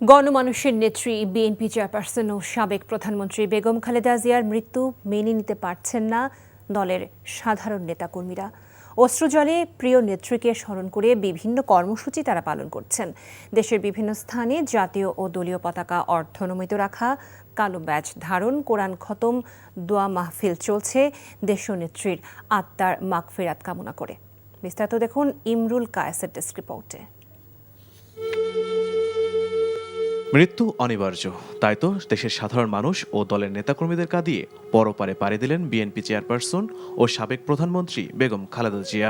গণমানুষের নেত্রী BNP chairperson ও সাবেক প্রধানমন্ত্রী বেগম খালেদা জিয়ার মৃত্যু মেনে নিতে পারছেন না দলের সাধারণ নেতাকর্মীরা। অশ্রুজলে প্রিয় নেত্রীকে স্মরণ করে বিভিন্ন কর্মসূচি তারা পালন করছেন। দেশের বিভিন্ন স্থানে জাতীয় ও দলীয় পতাকা অর্ধনমিত রাখা, কালো ব্যাজ ধারণ, কোরআন খতম, দোয়া মাহফিল চলছে দেশীয় নেত্রীর আত্মার মাগফিরাত কামনা করে। বিস্তারিত দেখুন ইমরুল কায়েসের ডেস্ক রিপোর্টে। মৃত্যু অনিবার্য, তাই তো দেশের সাধারণ মানুষ ও দলের নেতাকর্মীদের কাঁদিয়ে পরপারে পাড়ি দিলেন বিএনপি চেয়ারপারসন ও সাবেক প্রধানমন্ত্রী বেগম খালেদা জিয়া।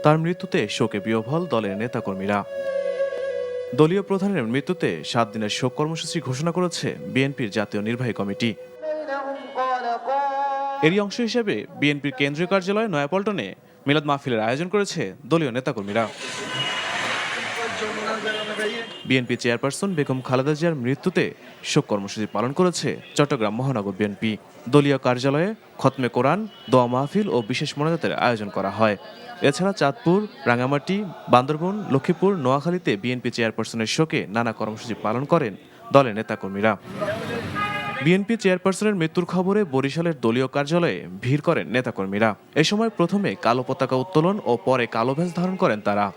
তার মৃত্যুতে শোকে বিহ্বল দলের নেতাকর্মীরা। দলীয় প্রধানের মৃত্যুতে 7 দিনের শোক কর্মসূচি ঘোষণা করেছে বিএনপির জাতীয় নির্বাহী কমিটি। এরই অংশ হিসেবে বিএনপির কেন্দ্রীয় কার্যালয় নয়াপল্টনে মিলাদ মাহফিলের আয়োজন করেছে দলীয় নেতাকর্মীরা। বিএনপি চেয়ারপারসন বেগম খালেদা জিয়ার মৃত্যুতে শোক কর্মসূচি পালন করেছে চট্টগ্রাম মহানগর বিএনপি। দলীয় কার্যালয়ে খতমে কোরআন, দোয়া মাহফিল ও বিশেষ মোনাজাতের আয়োজন করা হয়। এছাড়া চাঁদপুর, রাঙামাটি, বান্দরবান, লক্ষ্মীপুর, নোয়াখালীতে বিএনপি চেয়ারপারসনের শোকে নানা কর্মসূচি পালন করেন দলের নেতাকর্মীরা। বিএনপি চেয়ারপারসনের মৃত্যুর খবরে বরিশালের দলীয় কার্যালয়ে ভিড় করেন নেতাকর্মীরা। এ সময় প্রথমে কালো পতাকা উত্তোলন ও পরে কালো ভেজ ধারণ করেন তারা।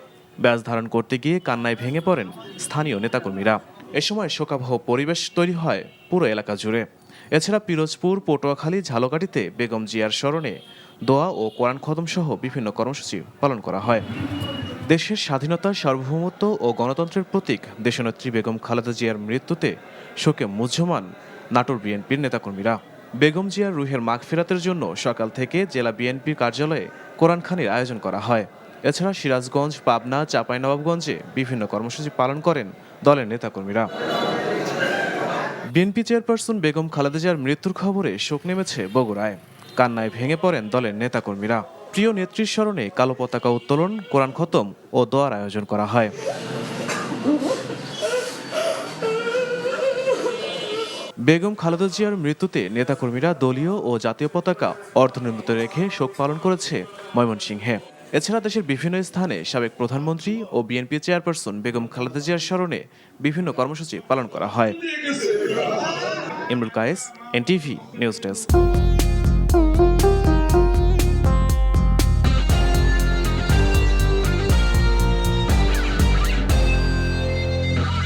ব্যাজ ধারণ করতে গিয়ে কান্নায় ভেঙে পড়েন স্থানীয় নেতাকর্মীরা। এ সময় শোকাবহ পরিবেশ তৈরি হয় পুরো এলাকা জুড়ে। এছাড়া পিরোজপুর, পটুয়াখালী, ঝালকাঠিতে বেগম জিয়ার স্মরণে দোয়া ও কোরআন খতম সহ বিভিন্ন কর্মসূচি পালন করা হয়। দেশের স্বাধীনতা, সার্বভৌমত্ব ও গণতন্ত্রের প্রতীক দেশনেত্রী বেগম খালেদা জিয়ার মৃত্যুতে শোকে মুহ্যমান নাটোর বিএনপির নেতাকর্মীরা। বেগম জিয়ার রুহের মাগফিরাতের জন্য সকাল থেকে জেলা বিএনপির কার্যালয়ে কোরআনখানির আয়োজন করা হয়। এছাড়া সিরাজগঞ্জ, পাবনা, চাঁপাইনবাবগঞ্জে বিভিন্ন কর্মসূচি পালন করেন দলের নেতাকর্মীরা। বিএনপি চেয়ারপারসন বেগম খালেদা জিয়ার মৃত্যুর খবরে শোক নেমেছে বগুড়ায়। কান্নায় ভেঙে পড়েন দলের নেতাকর্মীরা। প্রিয় নেত্রীর স্মরণে কালো পতাকা উত্তোলন, কোরআন খতম ও দোয়ার আয়োজন করা হয়। বেগম খালেদা জিয়ার মৃত্যুতে নেতাকর্মীরা দলীয় ও জাতীয় পতাকা অর্ধনির্মিত রেখে শোক পালন করেছে ময়মনসিংহে। এছাড়া দেশের বিভিন্ন স্থানে সাবেক প্রধানমন্ত্রী ও বিএনপি চেয়ারপারসন বেগম খালেদা জিয়ার স্মরণে বিভিন্ন কর্মসূচি পালন করা হয়। Imrul Kayes, NTV news desk.